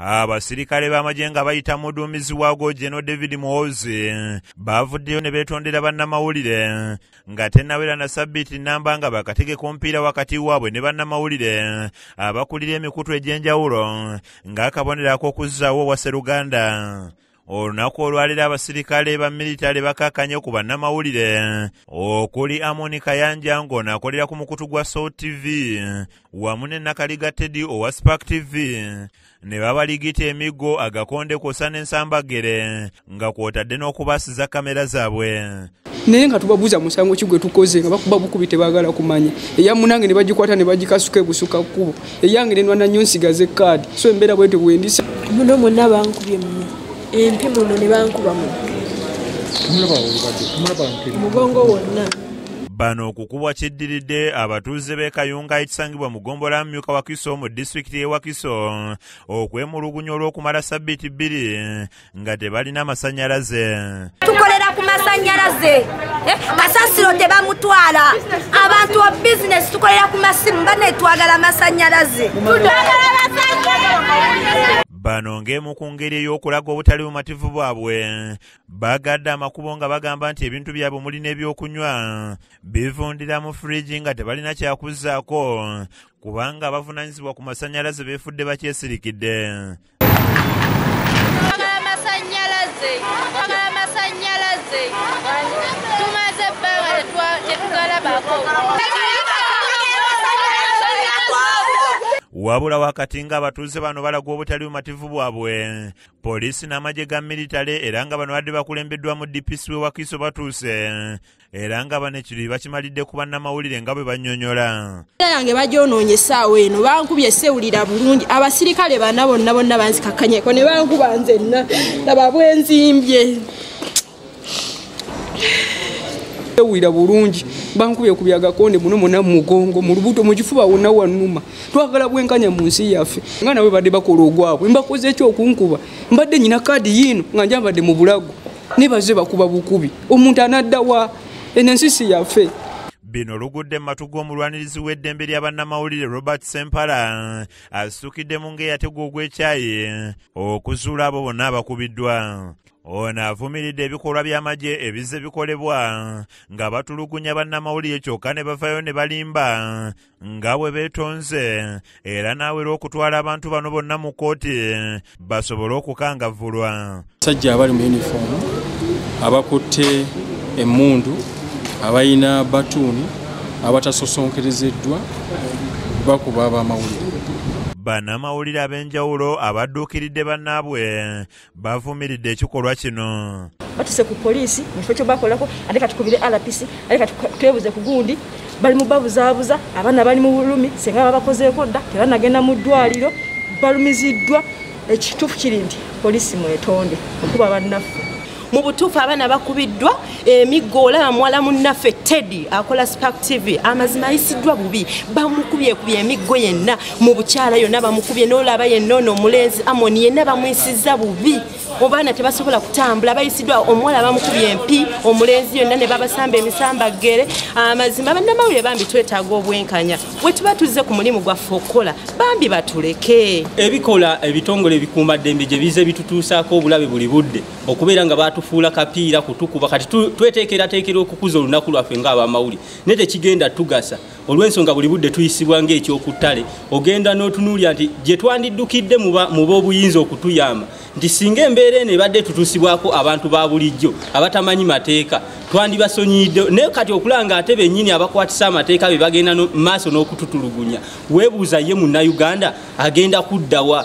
Abasirikale b'amagye nga bayita muduumizi waago General David Muhoozi bavuddeyo ne beetondera bannamawulire nga tennawera na ssabbiiti nnamba nga bakategeka omupiira wakati waabwe ne bannamawulire abakulira emikutu egy'enjawulo ng'akabonero ak'okuzzaawo wa Sseruganda. Olunaku olwalira abasirikale ba militale bakakanye ku bannamawulire okuli Amoni Kayanja ng'ono akolera ku mukutu gwa Soul TV wamu ne Nakaliga Teddy owa Spark TV ne babaligita emiggo agakonde kw'ossa n'ensambagere nga kw'otadde n'okubaasiza kamera zaabwe. Naye nga tubabuuza musango ki gwe tukoze nga bakuba bukubi tebaagala kumanya. Eyamunange ne bagikwata ne bagikasuka ebusuka kkubo. Eyange ne nwana nnyo nsigaze kaadi. So embeera bwetyo bwendisa. Muno mwonna bankubye muno. Empi muno ne bankuba muno. Mugongo wonna. Bano okukubwa kiddiridde abatuuze b'e Kayunga ekisangibwa mu Gombola Myuka Wakiso mu disitulikiti y'e Wakiso okwemulugunya olw'okumala ssabbiiti bbiri nga tebalina masannyalaze. Tukolera ku masannyalaze. Kasasiro tebamutwala. Abantu wa bizinesi tukolera ku masimu bane twagala masannyalaze. Tutwagala masannyalaze. Bano ng'emu ku ngeri ey'okulaga obutali bumativu bwabwe bagadde amakubo nga bagamba nti ebintu byabwe muli n'ebyokunywa bivundira mu fridge nga tebalina kyakuzzaako kubanga abavunaanyizibwa ku masannyalaze beefudde bakyesirikidde. Tumaze ebbanga tetugalabako. Wabula wakati nga abatuuze bano balaga obutali bumativu bwabwe poliisi n'amagye ga militale era nga bano badde bakulembeddwa mu DPC w'e Wakiso batuuse era nga bano ekiro bakimalidde ku bannamawulire nga bwe bannyonnyola. Yange bagyonoonye essaawa eno bankubye sewulira bulungi abasirikale bana bonna banzikakkanyeko ne bankuba nzenna laba bwenzimbye. Sewulira bulungi bankubye ku byagakonde muno muna mugongo mu lubuto mu kifuba wonna wannuma. Twagala bwenkanya mu nsi yaffe nga nawe badde bakola ogwabwe mbakoze ekyokunkuba mbadde nyina kaadi yino nga njambadde mu bulago nebaze bakuba bukubi omuntu anaddawa enensisi yaffe. Bino lugudde mu matu g'omulwanirizi w'eddembe ly'abannamawulire Robert Sempala asukidde mu ng'eyategwa ogw'ekyayi okuzuula abo bonna abakubiddwa. Ono avumiridde ebikolwa by'amagye ebizze bikolebwa nga batulugunya bannamawulire kyokka ne bavayo ne balimba nga bwe beetonze era n'awera okutwala abantu bano bonna mu kkooti basobole okukangavvulwa. Abasajja abali mu yunifoomu abakutte emmundu abayina batuuni abatasosonkerezeddwa bakuba ab'amawulire. Bannamawulire ab'enjawulo abadduukiridde bannaabwe bavumiridde ekikolwa kino. Batuse ku poliisi mu kifo kyo bakolako ate katukubire RPC ate katwebuze ku gundi bali mu babuzaabuza abaana bali mu bulumi senga babakozeeko dda tebanagenda mu ddwaliro balumiziddwa. Ekituufu kiri nti poliisi mwetonde okuba bannaffe. Mu butuufu abaana bakubiddwa emiggo olaba muwala munnaffe Teddy akola Spark TV amazima ayisiddwa bubi bamukubye emiggo yenna mu bukyala yonna bamukubye n'olaba yenna ono omulenzi Amoni yenna bamwisizza bubi obaana tebasobola kutambula bayisiddwa omuwala bamukubye empi omulenzi yonna ne babasamba emisambagere amazima bannamawulire bambi twetaaga obwenkanya bwe tuba tuzze ku mulimu gwaffe okukola bambi batuleke. Ebikola ebitongole ebikuumaddembe gye bize bitutuusaako obulabe buli budde okubeera nga batufuula kapiira kutukuba kati tweteekerateekera okukuza olunaku lwaffe ng'abamawulire ne tekigenda tugasa olw'ensonga buli budde tuyisibwa ng'ekyokuttale ogenda n'otunuulya nti gye twandiddukidde mu b'obuyinza okutuyamba nti singa embeera eno ebadde tutuusibwako abantu ba bulijjo abatamanyi mateeka twandibasonyidde naye kati okulanga ate bennyini abakwatisa amateeka be bagenda maaso n'okututulugunya weebuuza ye munnayuganda agenda kuddawa.